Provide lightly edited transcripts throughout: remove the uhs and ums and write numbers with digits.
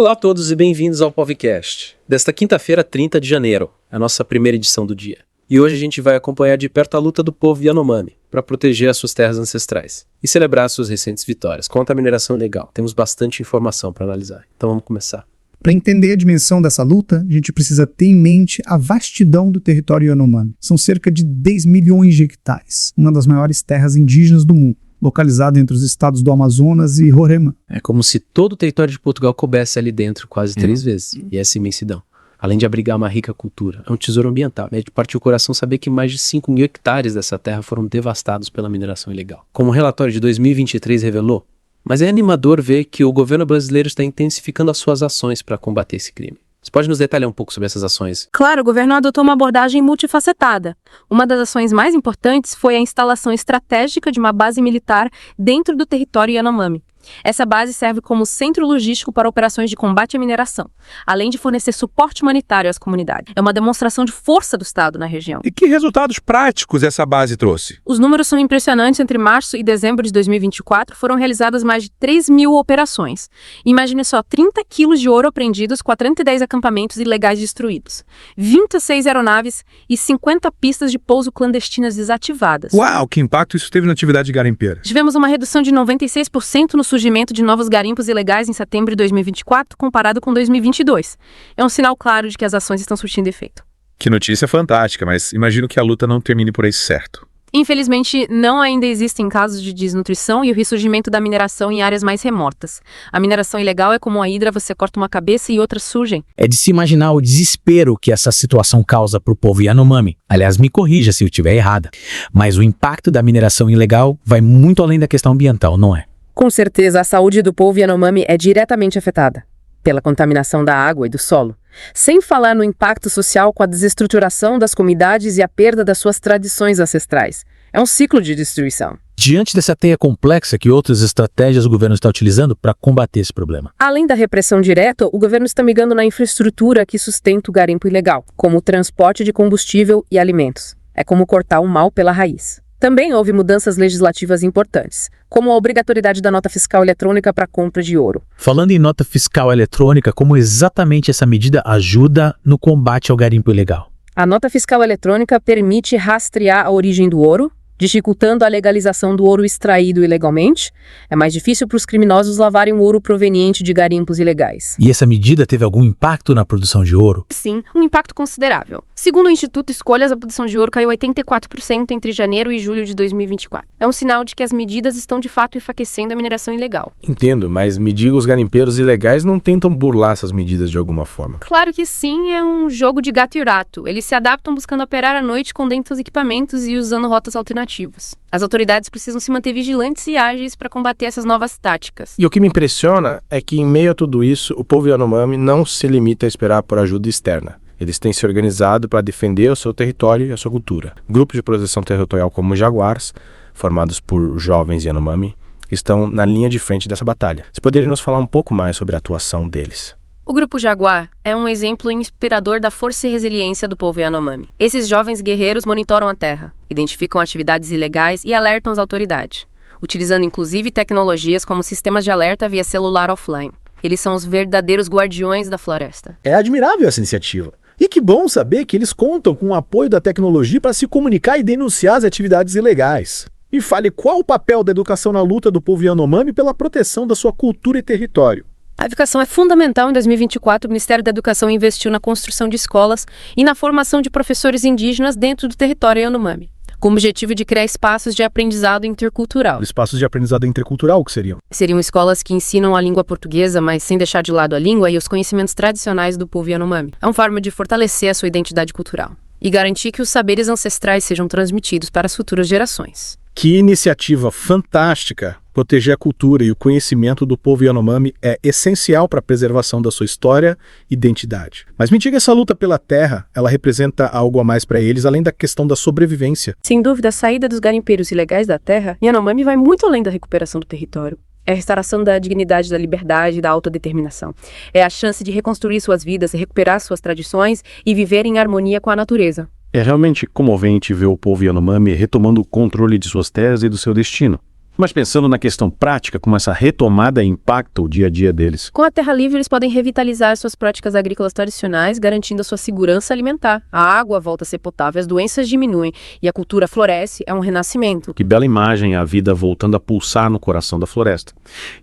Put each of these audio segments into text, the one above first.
Olá a todos e bem-vindos ao Povcast. Desta quinta-feira, 30 de janeiro, a nossa primeira edição do dia. E hoje a gente vai acompanhar de perto a luta do povo Yanomami para proteger as suas terras ancestrais e celebrar suas recentes vitórias contra a mineração ilegal. Temos bastante informação para analisar, então vamos começar. Para entender a dimensão dessa luta, a gente precisa ter em mente a vastidão do território Yanomami. São cerca de 10 milhões de hectares, uma das maiores terras indígenas do mundo, localizado entre os estados do Amazonas e Roraima. É como se todo o território de Portugal coubesse ali dentro quase 3 vezes, e essa imensidão. Além de abrigar uma rica cultura, é um tesouro ambiental. É de partir o coração saber que mais de 5 mil hectares dessa terra foram devastados pela mineração ilegal. Como o relatório de 2023 revelou, mas é animador ver que o governo brasileiro está intensificando as suas ações para combater esse crime. Você pode nos detalhar um pouco sobre essas ações? Claro, o governo adotou uma abordagem multifacetada. Uma das ações mais importantes foi a instalação estratégica de uma base militar dentro do território Yanomami. Essa base serve como centro logístico para operações de combate à mineração, além de fornecer suporte humanitário às comunidades. É uma demonstração de força do Estado na região. E que resultados práticos essa base trouxe? Os números são impressionantes. Entre março e dezembro de 2024, foram realizadas mais de 3 mil operações. Imagine só, 30 quilos de ouro apreendidos, 410 acampamentos ilegais destruídos, 26 aeronaves e 50 pistas de pouso clandestinas desativadas. Uau, que impacto isso teve na atividade garimpeira? Tivemos uma redução de 96% no surgimento de novos garimpos ilegais em setembro de 2024, comparado com 2022. É um sinal claro de que as ações estão surtindo efeito. Que notícia fantástica, mas imagino que a luta não termine por aí certo. Infelizmente, não ainda existem casos de desnutrição e o ressurgimento da mineração em áreas mais remotas. A mineração ilegal é como a hidra, você corta uma cabeça e outras surgem. É de se imaginar o desespero que essa situação causa para o povo Yanomami. Aliás, me corrija se eu estiver errada, mas o impacto da mineração ilegal vai muito além da questão ambiental, não é? Com certeza, a saúde do povo Yanomami é diretamente afetada pela contaminação da água e do solo. Sem falar no impacto social com a desestruturação das comunidades e a perda das suas tradições ancestrais. É um ciclo de destruição. Diante dessa teia complexa, que outras estratégias o governo está utilizando para combater esse problema? Além da repressão direta, o governo está migando na infraestrutura que sustenta o garimpo ilegal, como o transporte de combustível e alimentos. É como cortar o mal pela raiz. Também houve mudanças legislativas importantes, como a obrigatoriedade da nota fiscal eletrônica para a compra de ouro. Falando em nota fiscal eletrônica, como exatamente essa medida ajuda no combate ao garimpo ilegal? A nota fiscal eletrônica permite rastrear a origem do ouro, dificultando a legalização do ouro extraído ilegalmente. É mais difícil para os criminosos lavarem o ouro proveniente de garimpos ilegais. E essa medida teve algum impacto na produção de ouro? Sim, um impacto considerável. Segundo o Instituto Escolhas, a produção de ouro caiu 84% entre janeiro e julho de 2024. É um sinal de que as medidas estão de fato enfraquecendo a mineração ilegal. Entendo, mas me diga, os garimpeiros ilegais não tentam burlar essas medidas de alguma forma? Claro que sim, é um jogo de gato e rato. Eles se adaptam buscando operar à noite com dentro dos equipamentos e usando rotas alternativas. As autoridades precisam se manter vigilantes e ágeis para combater essas novas táticas. E o que me impressiona é que, em meio a tudo isso, o povo Yanomami não se limita a esperar por ajuda externa. Eles têm se organizado para defender o seu território e a sua cultura. Grupos de proteção territorial como Jaguars, formados por jovens Yanomami, estão na linha de frente dessa batalha. Você poderia nos falar um pouco mais sobre a atuação deles? O Grupo Jaguar é um exemplo inspirador da força e resiliência do povo Yanomami. Esses jovens guerreiros monitoram a terra, identificam atividades ilegais e alertam as autoridades, utilizando inclusive tecnologias como sistemas de alerta via celular offline. Eles são os verdadeiros guardiões da floresta. É admirável essa iniciativa. E que bom saber que eles contam com o apoio da tecnologia para se comunicar e denunciar as atividades ilegais. Me fale qual o papel da educação na luta do povo Yanomami pela proteção da sua cultura e território. A educação é fundamental. Em 2024, o Ministério da Educação investiu na construção de escolas e na formação de professores indígenas dentro do território Yanomami, com o objetivo de criar espaços de aprendizado intercultural. Espaços de aprendizado intercultural, o que seriam? Seriam escolas que ensinam a língua portuguesa, mas sem deixar de lado a língua e os conhecimentos tradicionais do povo Yanomami. É uma forma de fortalecer a sua identidade cultural e garantir que os saberes ancestrais sejam transmitidos para as futuras gerações. Que iniciativa fantástica! Proteger a cultura e o conhecimento do povo Yanomami é essencial para a preservação da sua história e identidade. Mas me diga, essa luta pela terra, ela representa algo a mais para eles, além da questão da sobrevivência? Sem dúvida, a saída dos garimpeiros ilegais da terra, Yanomami vai muito além da recuperação do território. É a restauração da dignidade, da liberdade e da autodeterminação. É a chance de reconstruir suas vidas, recuperar suas tradições e viver em harmonia com a natureza. É realmente comovente ver o povo Yanomami retomando o controle de suas terras e do seu destino. Mas pensando na questão prática, como essa retomada impacta o dia a dia deles. Com a terra livre, eles podem revitalizar suas práticas agrícolas tradicionais, garantindo a sua segurança alimentar. A água volta a ser potável, as doenças diminuem e a cultura floresce, é um renascimento. Que bela imagem, a vida voltando a pulsar no coração da floresta.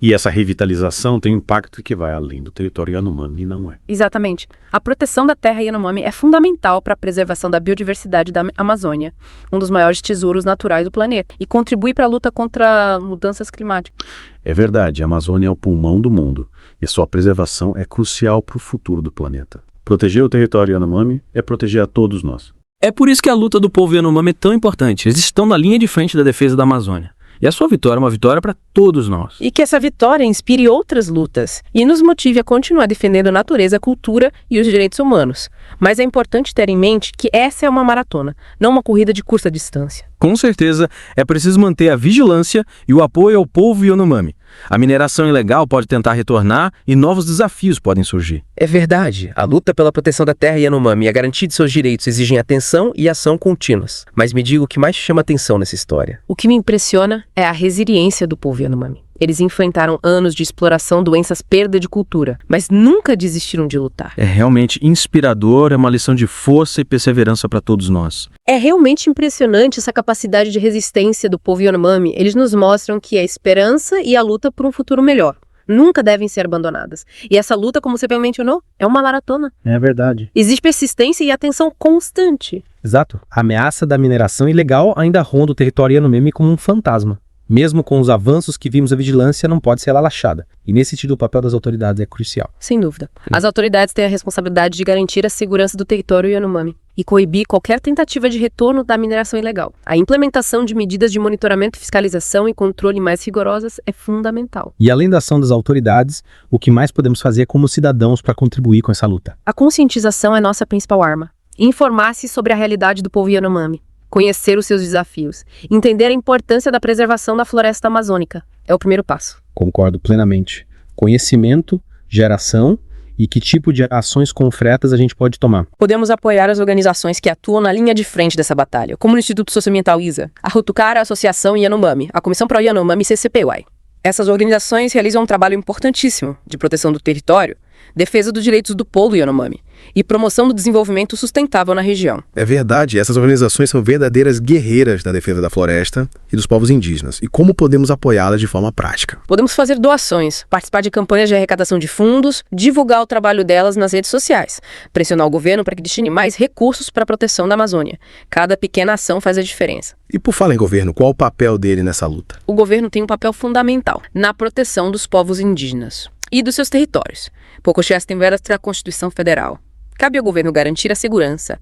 E essa revitalização tem um impacto que vai além do território Yanomami, não é? Exatamente. A proteção da terra Yanomami é fundamental para a preservação da biodiversidade da Amazônia, um dos maiores tesouros naturais do planeta, e contribui para a luta contra mudanças climáticas. É verdade, a Amazônia é o pulmão do mundo e sua preservação é crucial para o futuro do planeta. Proteger o território Yanomami é proteger a todos nós. É por isso que a luta do povo Yanomami é tão importante. Eles estão na linha de frente da defesa da Amazônia. E a sua vitória é uma vitória para todos nós. E que essa vitória inspire outras lutas e nos motive a continuar defendendo a natureza, a cultura e os direitos humanos. Mas é importante ter em mente que essa é uma maratona, não uma corrida de curta distância. Com certeza, é preciso manter a vigilância e o apoio ao povo Yanomami. A mineração ilegal pode tentar retornar e novos desafios podem surgir. É verdade, a luta pela proteção da terra Yanomami e a garantia de seus direitos exigem atenção e ação contínuas. Mas me diga o que mais chama atenção nessa história. O que me impressiona é a resiliência do povo Yanomami. Eles enfrentaram anos de exploração, doenças, perda de cultura, mas nunca desistiram de lutar. É realmente inspirador, é uma lição de força e perseverança para todos nós. É realmente impressionante essa capacidade de resistência do povo Yanomami. Eles nos mostram que a esperança e a luta por um futuro melhor nunca devem ser abandonadas. E essa luta, como você bem mencionou, é uma maratona. É verdade. Existe persistência e atenção constante. Exato. A ameaça da mineração ilegal ainda ronda o território Yanomami como um fantasma. Mesmo com os avanços que vimos, a vigilância não pode ser relaxada. E nesse sentido, o papel das autoridades é crucial. Sem dúvida. As autoridades têm a responsabilidade de garantir a segurança do território Yanomami e coibir qualquer tentativa de retorno da mineração ilegal. A implementação de medidas de monitoramento, fiscalização e controle mais rigorosas é fundamental. E além da ação das autoridades, o que mais podemos fazer como cidadãos para contribuir com essa luta? A conscientização é nossa principal arma. Informar-se sobre a realidade do povo Yanomami. Conhecer os seus desafios, entender a importância da preservação da floresta amazônica é o primeiro passo. Concordo plenamente. Conhecimento, geração e que tipo de ações concretas a gente pode tomar. Podemos apoiar as organizações que atuam na linha de frente dessa batalha, como o Instituto Socioambiental ISA, a Rotokara Associação Yanomami, a Comissão Pro Yanomami CCPY. Essas organizações realizam um trabalho importantíssimo de proteção do território, defesa dos direitos do povo Yanomami e promoção do desenvolvimento sustentável na região. É verdade, essas organizações são verdadeiras guerreiras da defesa da floresta e dos povos indígenas. E como podemos apoiá-las de forma prática? Podemos fazer doações, participar de campanhas de arrecadação de fundos, divulgar o trabalho delas nas redes sociais, pressionar o governo para que destine mais recursos para a proteção da Amazônia. Cada pequena ação faz a diferença. E por falar em governo, qual o papel dele nessa luta? O governo tem um papel fundamental na proteção dos povos indígenas e dos seus territórios. Pocochés tem veras da Constituição Federal. Cabe ao governo garantir a segurança,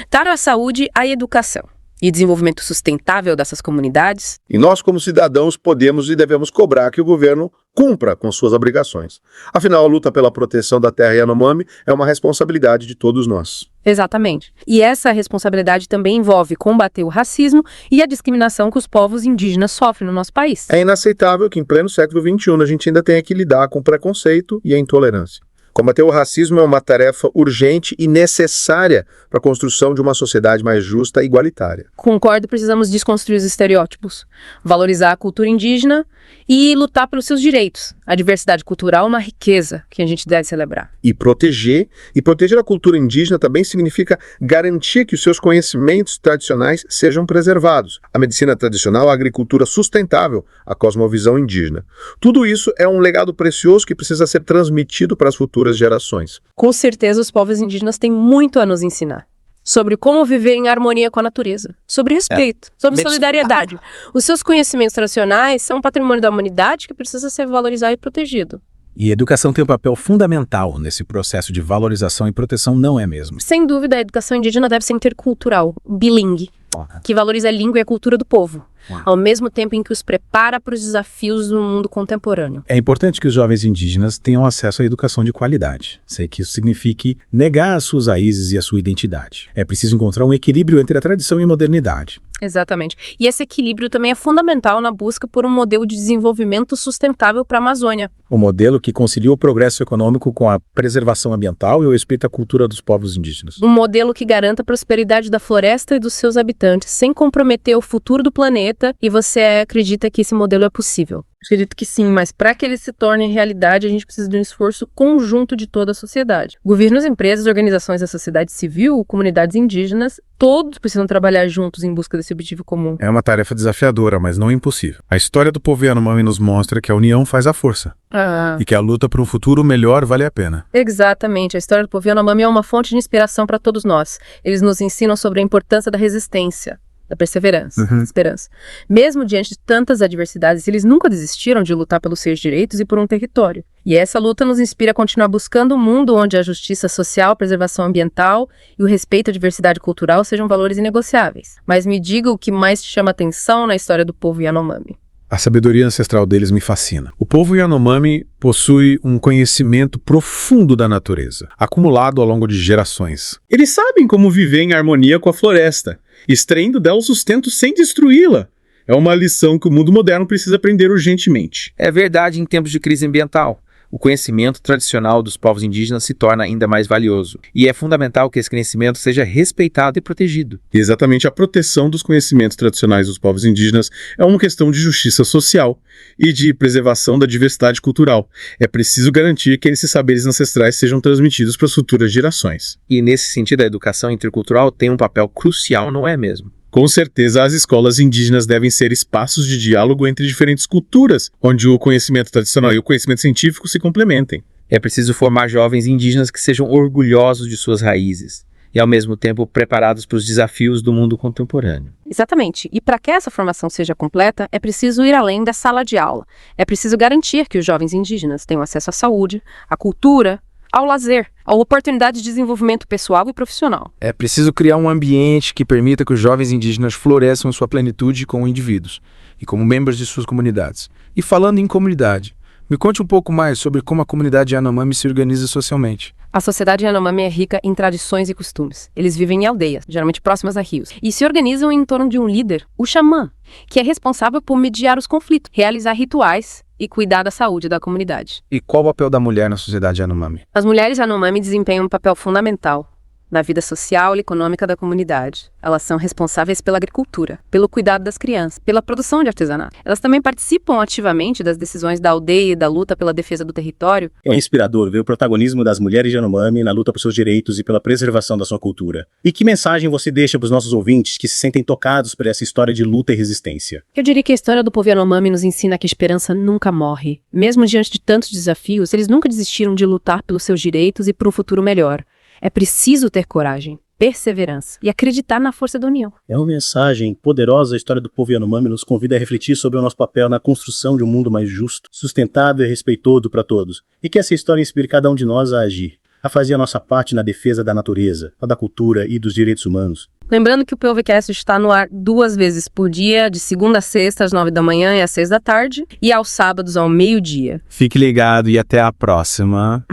dar a saúde, a educação e desenvolvimento sustentável dessas comunidades. E nós, como cidadãos, podemos e devemos cobrar que o governo cumpra com suas obrigações. Afinal, a luta pela proteção da terra Yanomami é uma responsabilidade de todos nós. Exatamente. E essa responsabilidade também envolve combater o racismo e a discriminação que os povos indígenas sofrem no nosso país. É inaceitável que em pleno século XXI a gente ainda tenha que lidar com o preconceito e a intolerância. Combater o racismo é uma tarefa urgente e necessária para a construção de uma sociedade mais justa e igualitária. Concordo, precisamos desconstruir os estereótipos, valorizar a cultura indígena e lutar pelos seus direitos. A diversidade cultural é uma riqueza que a gente deve celebrar. E proteger a cultura indígena também significa garantir que os seus conhecimentos tradicionais sejam preservados. A medicina tradicional, a agricultura sustentável, a cosmovisão indígena. Tudo isso é um legado precioso que precisa ser transmitido para as futuras gerações. Com certeza os povos indígenas têm muito a nos ensinar. Sobre como viver em harmonia com a natureza, sobre respeito, sobre solidariedade. Os seus conhecimentos tradicionais são um patrimônio da humanidade que precisa ser valorizado e protegido. E a educação tem um papel fundamental nesse processo de valorização e proteção, não é mesmo? Sem dúvida, a educação indígena deve ser intercultural, bilingue, que valoriza a língua e a cultura do povo, ao mesmo tempo em que os prepara para os desafios do mundo contemporâneo. É importante que os jovens indígenas tenham acesso à educação de qualidade, sem que isso signifique negar as suas raízes e a sua identidade. É preciso encontrar um equilíbrio entre a tradição e a modernidade. Exatamente. E esse equilíbrio também é fundamental na busca por um modelo de desenvolvimento sustentável para a Amazônia. Um modelo que concilia o progresso econômico com a preservação ambiental e o respeito à cultura dos povos indígenas. Um modelo que garanta a prosperidade da floresta e dos seus habitantes, sem comprometer o futuro do planeta planeta e você acredita que esse modelo é possível? Acredito que sim, mas para que ele se torne realidade, a gente precisa de um esforço conjunto de toda a sociedade. Governos, empresas, organizações da sociedade civil, comunidades indígenas, todos precisam trabalhar juntos em busca desse objetivo comum. É uma tarefa desafiadora, mas não impossível. A história do povo Yanomami nos mostra que a união faz a força e que a luta por um futuro melhor vale a pena. Exatamente. A história do povo Yanomami é uma fonte de inspiração para todos nós. Eles nos ensinam sobre a importância da resistência, da perseverança, da esperança. Mesmo diante de tantas adversidades, eles nunca desistiram de lutar pelos seus direitos e por um território. E essa luta nos inspira a continuar buscando um mundo onde a justiça social, a preservação ambiental e o respeito à diversidade cultural sejam valores inegociáveis. Mas me diga o que mais te chama atenção na história do povo Yanomami. A sabedoria ancestral deles me fascina. O povo Yanomami possui um conhecimento profundo da natureza, acumulado ao longo de gerações. Eles sabem como viver em harmonia com a floresta, extraindo dela o sustento sem destruí-la. É uma lição que o mundo moderno precisa aprender urgentemente. É verdade em tempos de crise ambiental. O conhecimento tradicional dos povos indígenas se torna ainda mais valioso. E é fundamental que esse conhecimento seja respeitado e protegido. E exatamente a proteção dos conhecimentos tradicionais dos povos indígenas é uma questão de justiça social e de preservação da diversidade cultural. É preciso garantir que esses saberes ancestrais sejam transmitidos para as futuras gerações. E nesse sentido, a educação intercultural tem um papel crucial, não é mesmo? Com certeza, as escolas indígenas devem ser espaços de diálogo entre diferentes culturas, onde o conhecimento tradicional e o conhecimento científico se complementem. É preciso formar jovens indígenas que sejam orgulhosos de suas raízes e, ao mesmo tempo, preparados para os desafios do mundo contemporâneo. Exatamente. E para que essa formação seja completa, é preciso ir além da sala de aula. É preciso garantir que os jovens indígenas tenham acesso à saúde, à cultura, ao lazer, a oportunidade de desenvolvimento pessoal e profissional. É preciso criar um ambiente que permita que os jovens indígenas floresçam sua plenitude como indivíduos e como membros de suas comunidades. E falando em comunidade, me conte um pouco mais sobre como a comunidade Yanomami se organiza socialmente. A sociedade Yanomami é rica em tradições e costumes. Eles vivem em aldeias, geralmente próximas a rios, e se organizam em torno de um líder, o xamã, que é responsável por mediar os conflitos, realizar rituais e cuidar da saúde da comunidade. E qual o papel da mulher na sociedade Yanomami? As mulheres Yanomami desempenham um papel fundamental na vida social e econômica da comunidade. Elas são responsáveis pela agricultura, pelo cuidado das crianças, pela produção de artesanato. Elas também participam ativamente das decisões da aldeia e da luta pela defesa do território. É inspirador ver o protagonismo das mulheres Yanomami na luta por seus direitos e pela preservação da sua cultura. E que mensagem você deixa para os nossos ouvintes que se sentem tocados por essa história de luta e resistência? Eu diria que a história do povo Yanomami nos ensina que a esperança nunca morre. Mesmo diante de tantos desafios, eles nunca desistiram de lutar pelos seus direitos e por um futuro melhor. É preciso ter coragem, perseverança e acreditar na força da união. É uma mensagem poderosa. A história do povo Yanomami nos convida a refletir sobre o nosso papel na construção de um mundo mais justo, sustentável e respeitoso para todos. E que essa história inspire cada um de nós a agir, a fazer a nossa parte na defesa da natureza, da cultura e dos direitos humanos. Lembrando que o POVcast está no ar 2 vezes por dia, de segunda a sexta, às 9 da manhã e às 6 da tarde, e aos sábados ao meio-dia. Fique ligado e até a próxima.